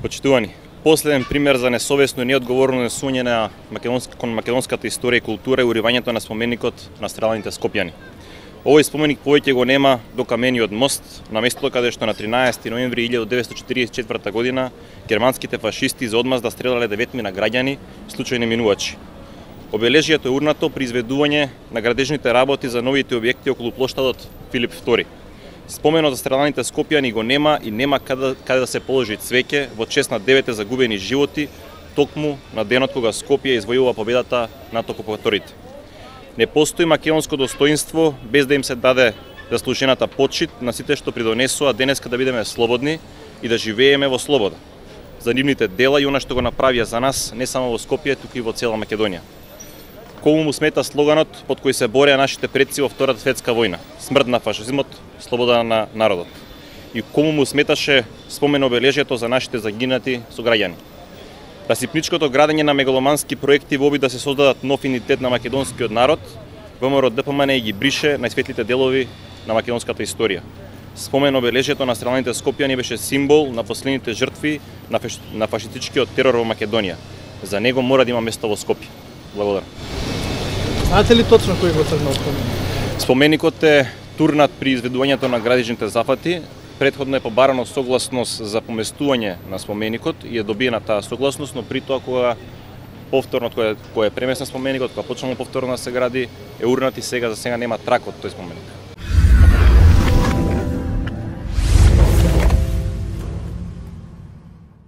Почитувани, последен пример за несовесно и неодговорно однесување кон македонската историја и култура е уривањето на споменикот на страдалите скопјани. Овој споменик повеќе го нема до камениот мост, на местото каде што на 13 ноември 1944 година германските фашисти за одмазда стрелале 9 граѓани, случајни минувачи. Обележјето е урнато при изведување на градежните работи за новите објекти околу плоштадот Филип II. Споменот за страдалите скопјани го нема и нема каде да се положи цвеќе во чест на 9 загубени животи, токму на денот кога Скопје извојува победата над окупаторите. Не постои македонско достоинство без да им се даде заслужената почит на сите што придонесува денеска да бидеме слободни и да живееме во слобода. За нивните дела и она што го направија за нас не само во Скопје, туку и во цела Македонија. Кому му смета слоганот под кој се бореа нашите предци во Втората светска војна: смрт на фашизмот, слобода на народот. И кому му сметаше спомен обележјето за нашите загинати сограѓани. Расипничкото градење на мегаломански проекти во обид да се создадат нов идентитет на македонскиот народ, ВМРО ДПМН ги брише најсветлите делови на македонската историја. Спомен обележјето на страдалите скопјани беше символ на последните жртви на фашистичкиот терор во Македонија. За него мора да има место во Скопје. Благодарам. Знаете ли точно кој го црнал споменик? Споменикот е турнат при изведувањето на градежните зафати. Претходно е побарано согласност за поместување на споменикот и е добиена таа согласност, но при тоа кога повторно кој е преместен споменикот, кога почнало повторно да се гради, е урнат и сега за сега нема трак од тој споменик.